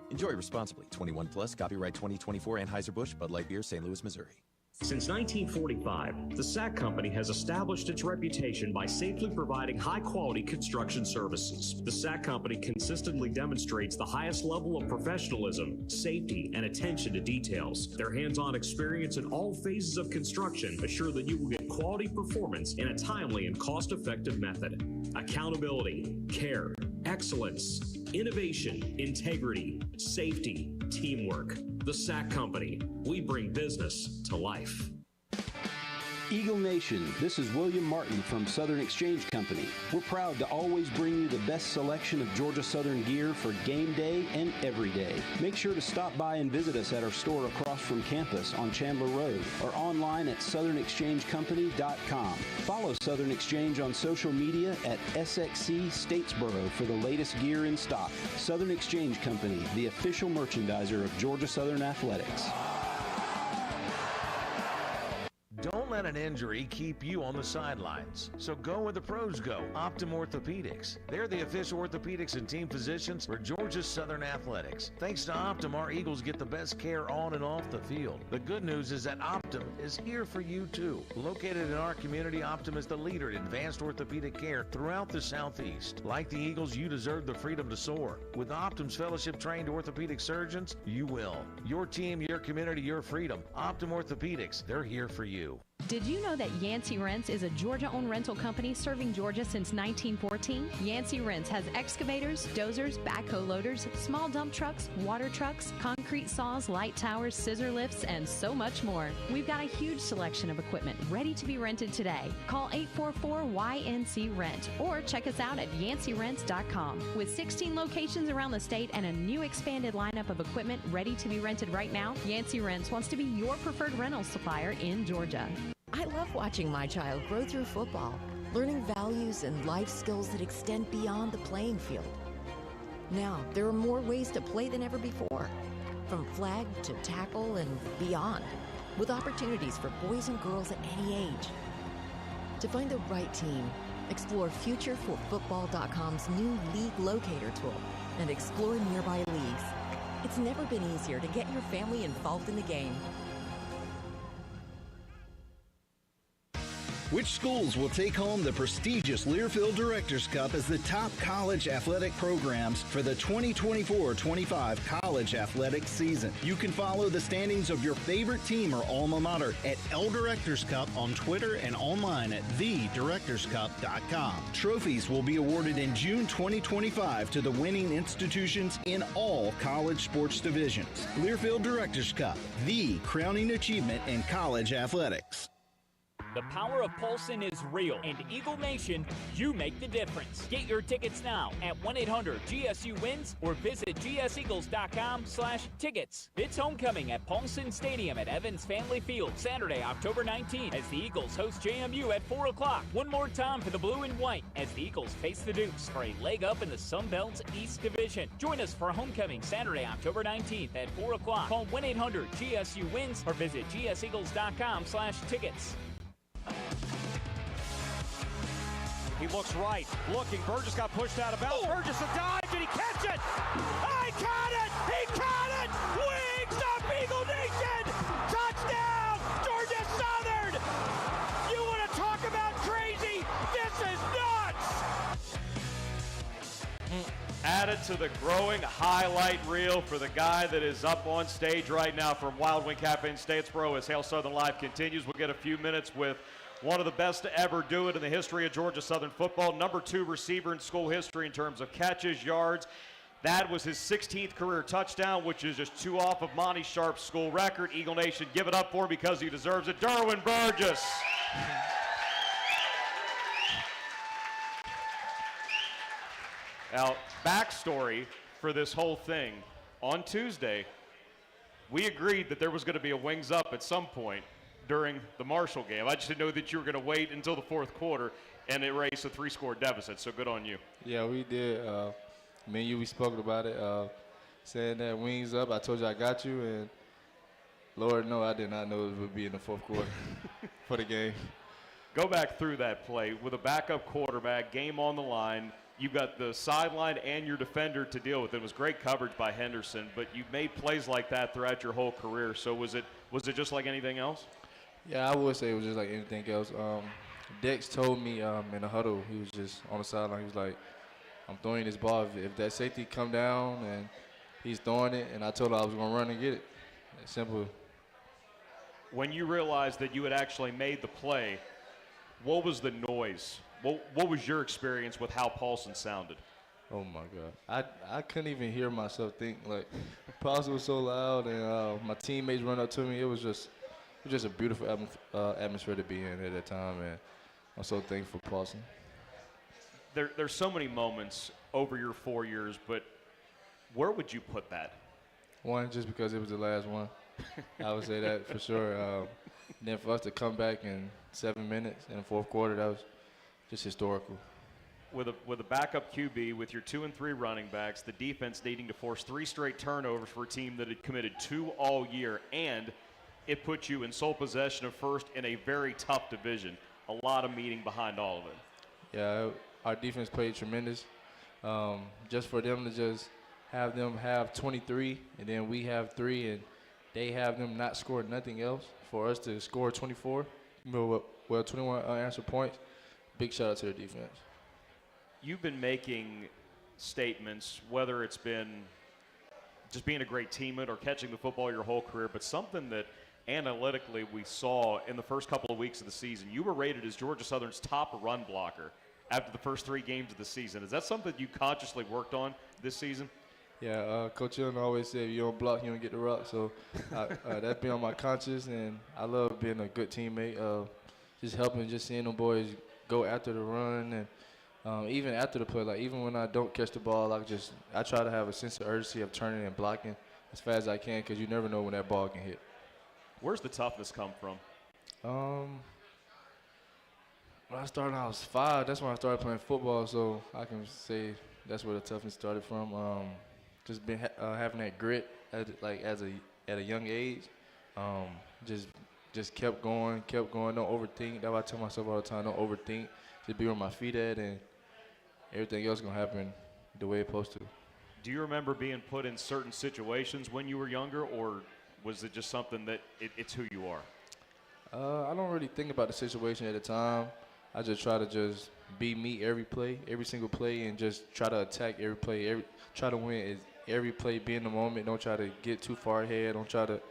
Enjoy responsibly. 21 plus, copyright 2024, Anheuser-Busch, Bud Light Beer, St. Louis, Missouri. Since 1945, the SAC Company has established its reputation by safely providing high-quality construction services. The SAC Company consistently demonstrates the highest level of professionalism, safety, and attention to details. Their hands-on experience in all phases of construction assure that you will get quality performance in a timely and cost-effective method. Accountability, care, excellence, innovation, integrity, safety, teamwork. The SAC Company. We bring business to life. Eagle Nation, this is William Martin from Southern Exchange Company. We're proud to always bring you the best selection of Georgia Southern gear for game day and every day. Make sure to stop by and visit us at our store across from campus on Chandler Road or online at southernexchangecompany.com. Follow Southern Exchange on social media at SXC Statesboro for the latest gear in stock. Southern Exchange Company, the official merchandiser of Georgia Southern Athletics. Don't let an injury keep you on the sidelines. So go where the pros go. Optum Orthopedics. They're the official orthopedics and team physicians for Georgia Southern Athletics. Thanks to Optum, our Eagles get the best care on and off the field. The good news is that Optum is here for you too. Located in our community, Optum is the leader in advanced orthopedic care throughout the Southeast. Like the Eagles, you deserve the freedom to soar. With Optum's fellowship-trained orthopedic surgeons, you will. Your team, your community, your freedom. Optum Orthopedics, they're here for you. Did you know that Yancey Rents is a Georgia-owned rental company serving Georgia since 1914? Yancey Rents has excavators, dozers, backhoe loaders, small dump trucks, water trucks, concrete saws, light towers, scissor lifts, and so much more. We've got a huge selection of equipment ready to be rented today. Call 844-YNC-RENT or check us out at yanceyrents.com. With 16 locations around the state and a new expanded lineup of equipment ready to be rented right now, Yancey Rents wants to be your preferred rental supplier in Georgia. I love watching my child grow through football, learning values and life skills that extend beyond the playing field. Now, there are more ways to play than ever before, from flag to tackle and beyond, with opportunities for boys and girls at any age. To find the right team, explore FutureForFootball.com's new League Locator tool and explore nearby leagues. It's never been easier to get your family involved in the game. Which schools will take home the prestigious Learfield Directors Cup as the top college athletic programs for the 2024-25 college athletic season? You can follow the standings of your favorite team or alma mater at L Directors Cup on Twitter and online at thedirectorscup.com. Trophies will be awarded in June 2025 to the winning institutions in all college sports divisions. Learfield Directors Cup, the crowning achievement in college athletics. The power of Paulson is real, and Eagle Nation, you make the difference. Get your tickets now at 1-800-GSU-WINS or visit gseagles.com/tickets. It's homecoming at Paulson Stadium at Evans Family Field, Saturday, October 19th, as the Eagles host JMU at 4 o'clock. One more time for the blue and white as the Eagles face the Dukes for a leg up in the Sun Belt's East Division. Join us for homecoming Saturday, October 19th at 4 o'clock. Call 1-800-GSU-WINS or visit gseagles.com/tickets. He looks right, looking. Burgess got pushed out of bounds. Burgess a dive. Did he catch it? I caught it! He caught it! Wings up, Eagle Nation! Touchdown, Georgia Southern! You want to talk about crazy? This is nuts! added to the growing highlight reel for the guy that is up on stage right now from Wild Wing Cafe in Statesboro as Hail Southern Live continues. We'll get a few minutes with one of the best to ever do it in the history of Georgia Southern football. Number 2 receiver in school history in terms of catches, yards. That was his 16th career touchdown, which is just 2 off of Monty Sharp's school record. Eagle Nation, give it up for him because he deserves it. Derwin Burgess. Now, backstory for this whole thing. On Tuesday, we agreed that there was going to be a wings up at some point during the Marshall game. I just didn't know that you were going to wait until the fourth quarter and erase a 3-score deficit, so good on you. Yeah, we did. Me and you, we spoke about it, saying that wings up. I told you I got you, and Lord, no, I did not know it would be in the fourth quarter for the game. Go back through that play. With a backup quarterback, game on the line, you've got the sideline and your defender to deal with. It was great coverage by Henderson, but you've made plays like that throughout your whole career. So was it just like anything else? Yeah, I would say it was just like anything else. Dex told me in the huddle, he was just on the sideline, he was like, I'm throwing this ball. If that safety come down and he's throwing it, and I told him I was going to run and get it. It's simple. When you realized that you had actually made the play, what was the noise? What was your experience with how Paulson sounded? Oh, my God. I couldn't even hear myself think. Like, Paulson was so loud, and my teammates run up to me. It was just a beautiful atmosphere to be in at that time, and I'm so thankful for Paulson. There's so many moments over your 4 years, but where would you put that? One, just because it was the last one. I would say that for sure. Then for us to come back in 7 minutes in the fourth quarter, that was just historical. With a backup QB, with your 2 and 3 running backs, the defense needing to force 3 straight turnovers for a team that had committed 2 all year, and it put you in sole possession of first in a very tough division. A lot of meaning behind all of it. Yeah, our defense played tremendous. Just for them to just have them have 23, and then we have 3, and they have them not score nothing else. For us to score 24, 21 unanswered points, big shout out to the defense. You've been making statements, whether it's been just being a great teammate or catching the football your whole career, but something that analytically we saw in the first couple of weeks of the season. You were rated as Georgia Southern's top run blocker after the first 3 games of the season. Is that something you consciously worked on this season? Yeah, Coach Hilton always said, if you don't block, you don't get the rock. So that's been on my conscience, and I love being a good teammate, just helping, just seeing them boys go after the run, and even after the play, like even when I don't catch the ball, I try to have a sense of urgency of turning and blocking as fast as I can, because you never know when that ball can hit. Where's the toughness come from? When I started, I was 5. That's when I started playing football, so I can say that's where the toughness started from. Just been having that grit at a young age. Just kept going. Don't overthink. That's what I tell myself all the time. Don't overthink. Just be where my feet at, and everything else gonna happen the way it's supposed to. Do you remember being put in certain situations when you were younger, or was it just something that it's who you are? I don't really think about the situation at the time. I just try to just be me every single play, and just try to attack every play, try to win every play, be in the moment. Don't try to get too far ahead. Don't try to,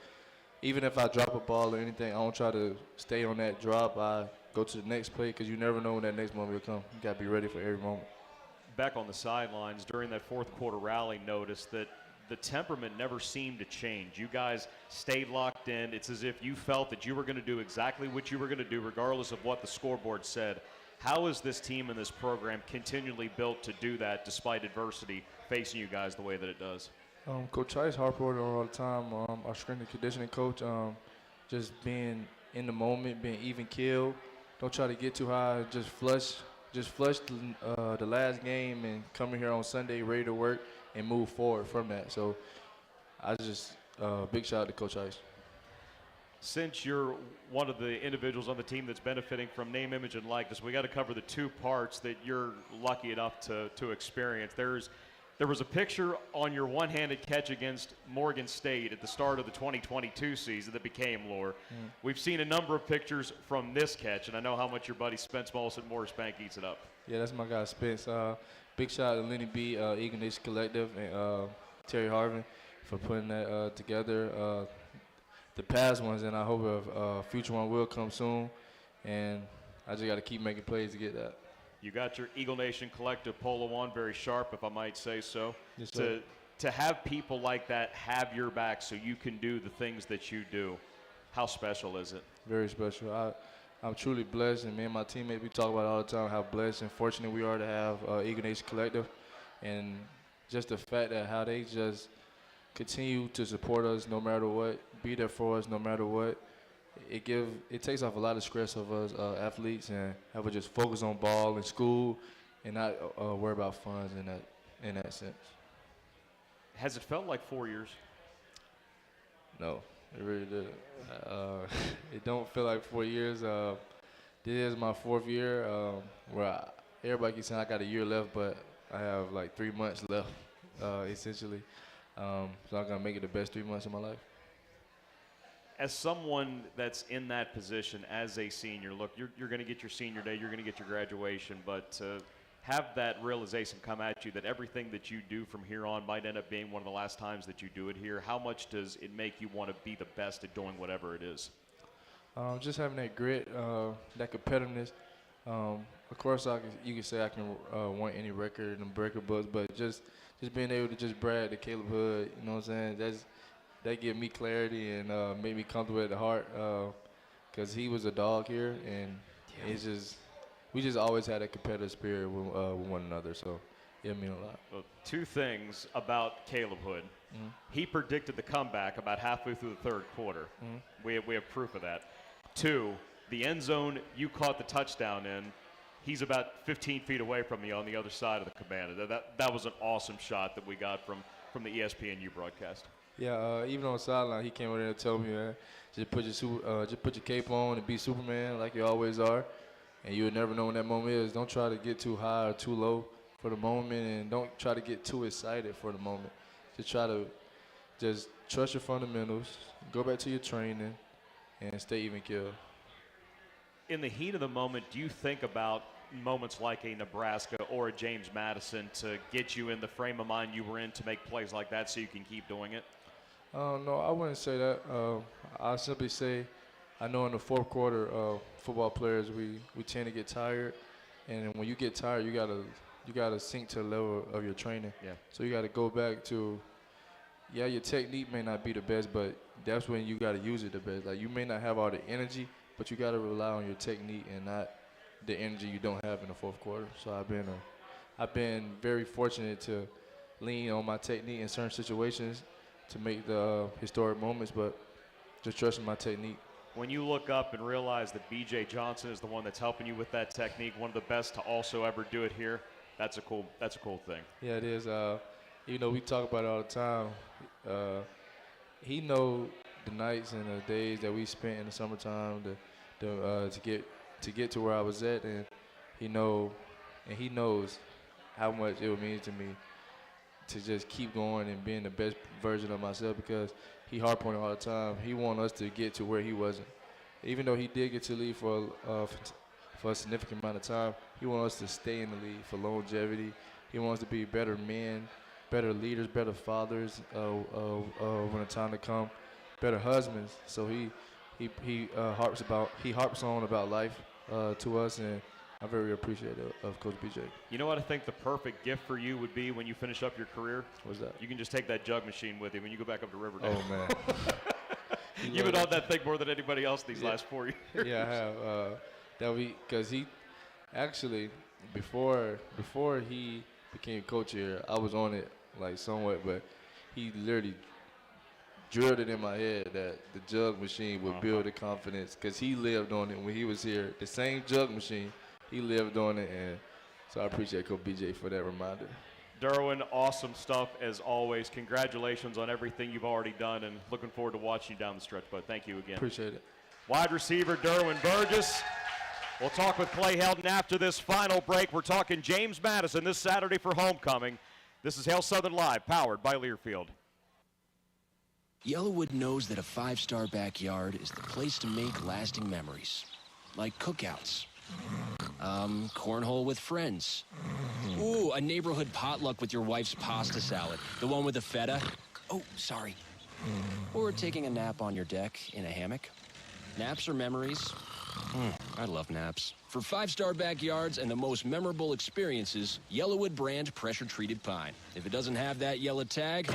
even if I drop a ball or anything, I don't try to stay on that drop. I go to the next play, because you never know when that next moment will come. You got to be ready for every moment. Back on the sidelines during that fourth quarter rally, noticed that the temperament never seemed to change. You guys stayed locked in. It's as if you felt that you were going to do exactly what you were going to do regardless of what the scoreboard said. How is this team and this program continually built to do that despite adversity facing you guys the way that it does? Coach Trice harped on all the time, our strength and conditioning coach, just being in the moment, being even killed. Don't try to get too high. Just flush the last game and coming here on Sunday ready to work and move forward from that. So I just big shout out to Coach Ice. Since you're one of the individuals on the team that's benefiting from name, image, and likeness, we got to cover the 2 parts that you're lucky enough to experience. There's There was a picture on your one-handed catch against Morgan State at the start of the 2022 season that became lore. We've seen a number of pictures from this catch, and I know how much your buddy Spence Mollison at Morris Bank eats it up. Yeah, that's my guy Spence. Big shout out to Lenny B, Eagle Nation Collective, and Terry Harvin for putting that together. The past ones, and I hope a future one will come soon. And I just got to keep making plays to get that. You got your Eagle Nation Collective polo on, very sharp, if I might say so. Yes, sir. To have people like that have your back so you can do the things that you do, how special is it? Very special. I'm truly blessed, and me and my teammates, we talk about it all the time, how blessed and fortunate we are to have Eagle Nation Collective. And just the fact that how they just continue to support us no matter what, be there for us no matter what. It takes off a lot of stress of us athletes, and have us just focus on ball and school and not worry about funds in that sense. Has it felt like 4 years? No, it really didn't. It don't feel like 4 years. This is my 4th year where everybody keeps saying I got a year left, but I have like 3 months left, essentially. So I'm going to make it the best 3 months of my life. As someone that's in that position as a senior, look, you're going to get your senior day, you're going to get your graduation, but to have that realization come at you that everything that you do from here on might end up being one of the last times that you do it here, how much does it make you want to be the best at doing whatever it is? Just having that grit, that competitiveness. Of course, you can say I can want any record in the record books, but just being able to just brag to Caleb Hood, you know what I'm saying? That give me clarity and made me comfortable at the heart, because he was a dog here, and we just always had a competitive spirit with one another, so it meant a lot. Well, 2 things about Caleb Hood. He predicted the comeback about halfway through the 3rd quarter. We have proof of that. 2, the end zone you caught the touchdown in, he's about 15 feet away from me on the other side of the cabana. That was an awesome shot that we got from the ESPNU broadcast. Yeah, even on the sideline, he came over there and told me, man, just put your cape on and be Superman like you always are, and you would never know when that moment is. Don't try to get too high or too low for the moment, and don't try to get too excited for the moment. Just try to just trust your fundamentals, go back to your training, and stay even killed. In the heat of the moment, do you think about moments like a Nebraska or a James Madison to get you in the frame of mind you were in to make plays like that so you can keep doing it? No, I wouldn't say that. I'll simply say I know in the 4th quarter, football players, we tend to get tired, and when you get tired, you gotta sink to the level of your training. Yeah. So you gotta go back to, your technique may not be the best, but that's when you gotta use it the best. Like, you may not have all the energy, but you gotta rely on your technique and not the energy you don't have in the 4th quarter. So I've been very fortunate to lean on my technique in certain situations to make the historic moments, but just trusting my technique. When you look up and realize that B.J. Johnson is the one that's helping you with that technique, one of the best to also ever do it here, that's a cool thing. Yeah, it is. You know, we talk about it all the time. He know the nights and the days that we spent in the summertime to get to where I was at, and he knows how much it would mean to me to just keep going and being the best version of myself, because he harp on it all the time. He want us to get to where he wasn't. Even though he did get to leave for a significant amount of time, he want us to stay in the league for longevity. He wants to be better men, better leaders, better fathers when the time to come, better husbands. So he harps on about life to us, and I'm very appreciative of Coach BJ. You know what I think the perfect gift for you would be when you finish up your career? What's that? You can just take that jug machine with you when you go back up to Riverdale. Oh, man. You've been on that thing more than anybody else these last 4 years. Yeah, I have. Because he actually, before he became coach here, I was on it like somewhat, but he literally drilled it in my head that the jug machine would build the confidence, because he lived on it when he was here. The same jug machine, he lived on it, and so I appreciate Coach BJ for that reminder. Derwin, awesome stuff as always. Congratulations on everything you've already done, and looking forward to watching you down the stretch, bud. Thank you again. Appreciate it. Wide receiver Derwin Burgess. We'll talk with Clay Helton after this final break. We're talking James Madison this Saturday for homecoming. This is Hail Southern Live, powered by Learfield. Yellowwood knows that a five-star backyard is the place to make lasting memories. Like cookouts. Cornhole with friends. Ooh, a neighborhood potluck with your wife's pasta salad. The one with the feta. Oh, sorry. Or taking a nap on your deck in a hammock. Naps are memories. I love naps. For five-star backyards and the most memorable experiences, Yellowwood brand pressure-treated pine. If it doesn't have that yellow tag,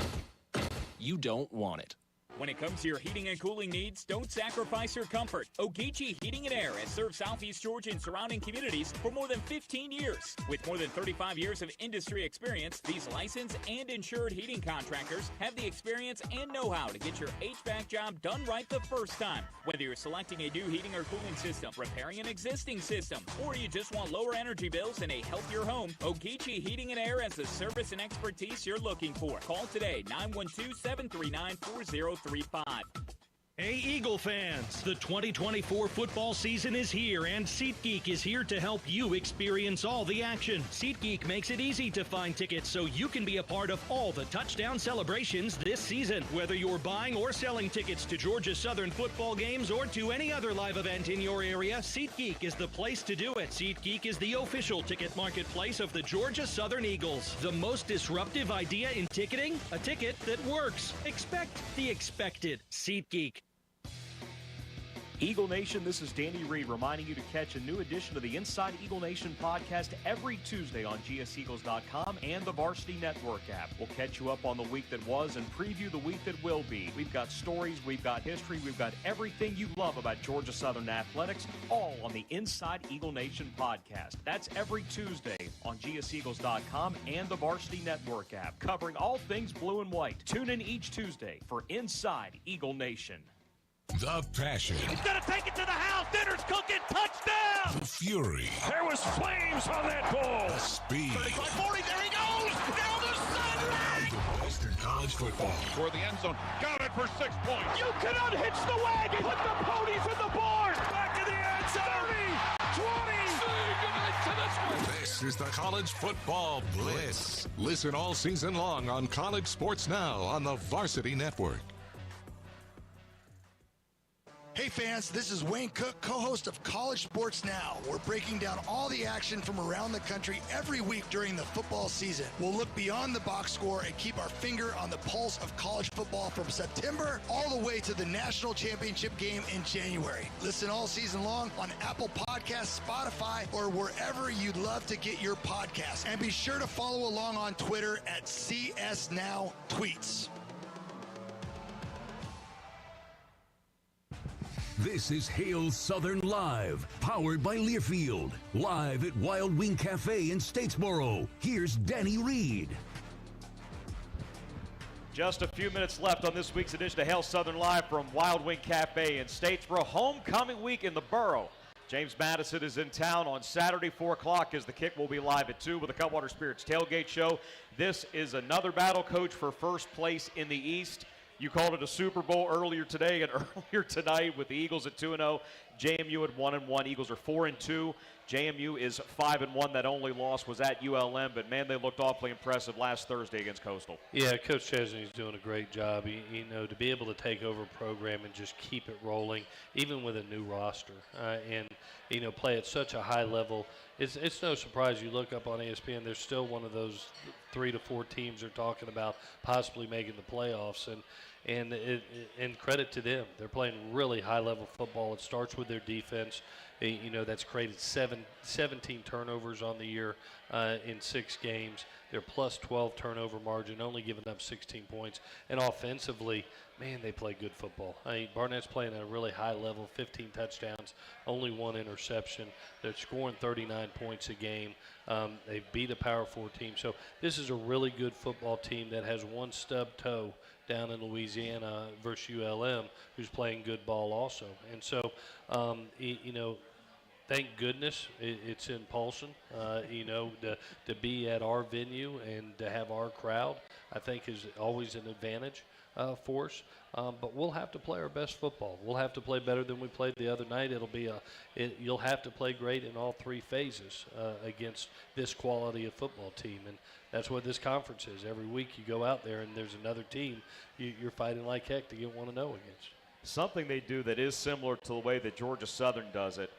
you don't want it. When it comes to your heating and cooling needs, don't sacrifice your comfort. Ogeechee Heating and Air has served Southeast Georgia and surrounding communities for more than 15 years. With more than 35 years of industry experience, these licensed and insured heating contractors have the experience and know-how to get your HVAC job done right the first time. Whether you're selecting a new heating or cooling system, repairing an existing system, or you just want lower energy bills and a healthier home, Ogeechee Heating and Air has the service and expertise you're looking for. Call today, 912-739-4035. Hey, Eagle fans! The 2024 football season is here, and SeatGeek is here to help you experience all the action. SeatGeek makes it easy to find tickets so you can be a part of all the touchdown celebrations this season. Whether you're buying or selling tickets to Georgia Southern football games or to any other live event in your area, SeatGeek is the place to do it. SeatGeek is the official ticket marketplace of the Georgia Southern Eagles. The most disruptive idea in ticketing? A ticket that works. Expect the expected. SeatGeek. Eagle Nation, this is Danny Reed reminding you to catch a new edition of the Inside Eagle Nation podcast every Tuesday on gseagles.com and the Varsity Network app. We'll catch you up on the week that was and preview the week that will be. We've got stories, we've got history, we've got everything you love about Georgia Southern athletics, all on the Inside Eagle Nation podcast. That's every Tuesday on gseagles.com and the Varsity Network app, covering all things blue and white. Tune in each Tuesday for Inside Eagle Nation. The passion. He's going to take it to the house. Dinner's cooking. Touchdown. The fury. There was flames on that ball. The speed. 35, 40. There he goes. Down the sideline. Western college football. For the end zone. Got it for 6 points. You can unhitch the wagon. Put the ponies in the barn. Back in the end zone. 30, 20. This is the College Football Blitz. Listen all season long on College Sports Now on the Varsity Network. Hey fans, this is Wayne Cook, co-host of College Sports Now. We're breaking down all the action from around the country every week during the football season. We'll look beyond the box score and keep our finger on the pulse of college football from September all the way to the national championship game in January. Listen all season long on Apple Podcasts, Spotify, or wherever you'd love to get your podcasts. And be sure to follow along on Twitter at CSNowTweets. This is Hail Southern Live, powered by Learfield. Live at Wild Wing Cafe in Statesboro. Here's Danny Reed. Just a few minutes left on this week's edition of Hail Southern Live from Wild Wing Cafe in Statesboro. Homecoming week in the borough. James Madison is in town on Saturday, 4 o'clock, as the kick will be live at 2 with the Cutwater Spirits Tailgate Show. This is another battle, Coach, for first place in the East. You called it a Super Bowl earlier today and earlier tonight with the Eagles at 2-0. JMU at 1-1. Eagles are 4-2. JMU is 5-1. That only loss was at ULM, but man, they looked awfully impressive last Thursday against Coastal. Yeah, Coach Chesney's doing a great job. You know, to be able to take over a program and just keep it rolling, even with a new roster, and you know, play at such a high level. It's no surprise you look up on ESPN. There's still one of those 3 to 4 teams they're talking about possibly making the playoffs, and credit to them. They're playing really high-level football. It starts with their defense. You know, that's created 17 turnovers on the year in 6 games. They're plus 12 turnover margin, only giving up 16 points. And offensively, man, they play good football. Barnett's playing at a really high level, 15 touchdowns, only 1 interception. They're scoring 39 points a game. They've beat a Power 4 team. So this is a really good football team that has one stub toe down in Louisiana versus ULM, who's playing good ball also. And so, you know, thank goodness it's in Paulson. To be at our venue and to have our crowd, I think is always an advantage for us. But we'll have to play our best football. We'll have to play better than we played the other night. You'll have to play great in all three phases against this quality of football team, and that's what this conference is. Every week you go out there and there's another team you're fighting like heck to get 1-0 against. Something they do that is similar to the way that Georgia Southern does it.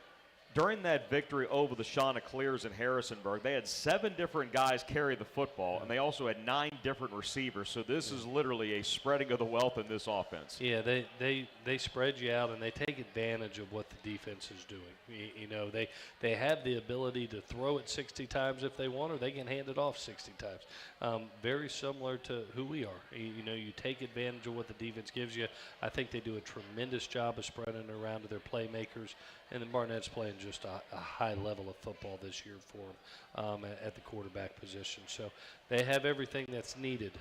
During that victory over the Chanticleers in Harrisonburg, they had 7 different guys carry the football, and they also had 9 different receivers. So this is literally a spreading of the wealth in this offense. Yeah, they spread you out, and they take advantage of what the defense is doing. They have the ability to throw it 60 times if they want, or they can hand it off 60 times. Very similar to who we are. You take advantage of what the defense gives you. I think they do a tremendous job of spreading it around to their playmakers, and then Barnett's playing just a high level of football this year for them at the quarterback position. So they have everything that's needed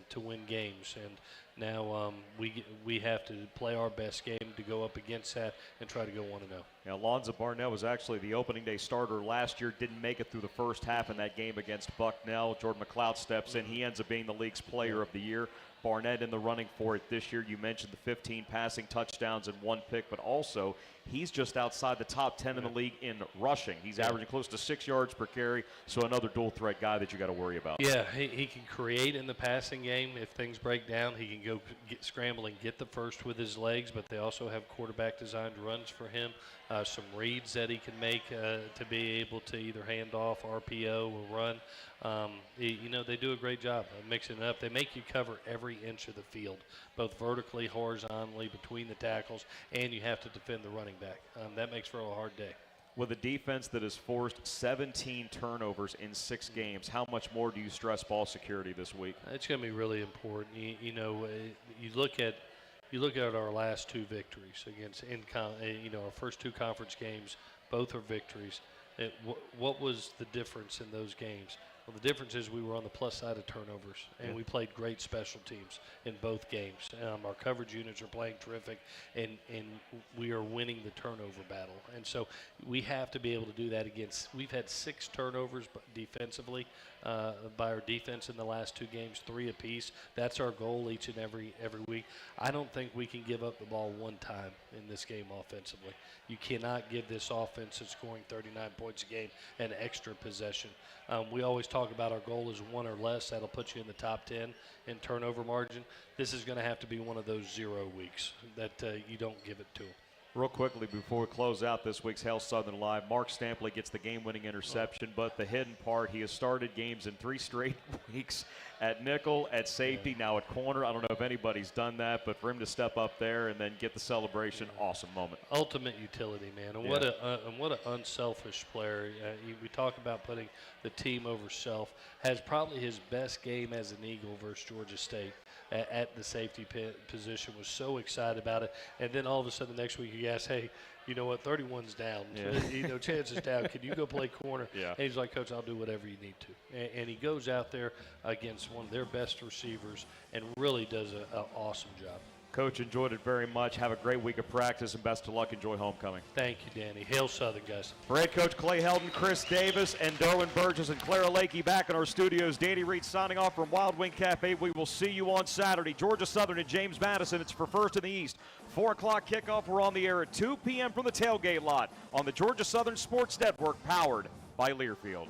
to win games, and now we have to play our best game to go up against that and try to go 1-0. Now, Alonzo Barnett was actually the opening day starter last year, didn't make it through the first half in that game against Bucknell. Jordan McLeod steps in. He ends up being the league's player of the year. Barnett in the running for it this year. You mentioned the 15 passing touchdowns and 1 pick, but also he's just outside the top 10 in the league in rushing. He's averaging close to 6 yards per carry, so another dual threat guy that you got to worry about. Yeah, he can create in the passing game. If things break down, he can go scramble and get the first with his legs, but they also have quarterback designed runs for him. Some reads that he can make to be able to either hand off, RPO, or run. They do a great job of mixing it up. They make you cover every inch of the field, both vertically, horizontally, between the tackles, and you have to defend the running back. That makes for a hard day. With a defense that has forced 17 turnovers in 6 games, how much more do you stress ball security this week? It's going to be really important. You look at our last 2 victories against our first 2 conference games. Both are victories. What was the difference in those games? Well, the difference is we were on the plus side of turnovers, and we played great special teams in both games. Our coverage units are playing terrific, and we are winning the turnover battle. And so we have to be able to do that against. We've had 6 turnovers defensively by our defense in the last 2 games, 3 apiece. That's our goal each and every week. I don't think we can give up the ball 1 time in this game offensively. You cannot give this offense that's scoring 39 points a game an extra possession. We always talk about our goal is 1 or less. That'll put you in the top 10 in turnover margin. This is going to have to be one of those 0 weeks that you don't give it to them. Real quickly before we close out this week's Hail Southern Live, Mark Stampley gets the game-winning interception, but the hidden part, he has started games in 3 straight weeks at nickel, at safety, now at corner. I don't know if anybody's done that, but for him to step up there and then get the celebration, awesome moment. Ultimate utility, man, and what an unselfish player. We talk about putting the team over self. Has probably his best game as an Eagle versus Georgia State at the safety position. Was so excited about it, and then all of a sudden the next week you ask, hey, you know what, 31's down. Chances down. Can you go play corner? Yeah. And he's like, Coach, I'll do whatever you need to. And he goes out there against one of their best receivers and really does an awesome job. Coach, enjoyed it very much. Have a great week of practice, and best of luck. Enjoy homecoming. Thank you, Danny. Hail Southern, guys. For head coach Clay Helton, Chris Davis, and Derwin Burgess and Clara Lakey back in our studios. Danny Reed signing off from Wild Wing Cafe. We will see you on Saturday. Georgia Southern and James Madison. It's for First in the East. 4 o'clock kickoff. We're on the air at 2 p.m. from the tailgate lot on the Georgia Southern Sports Network, powered by Learfield.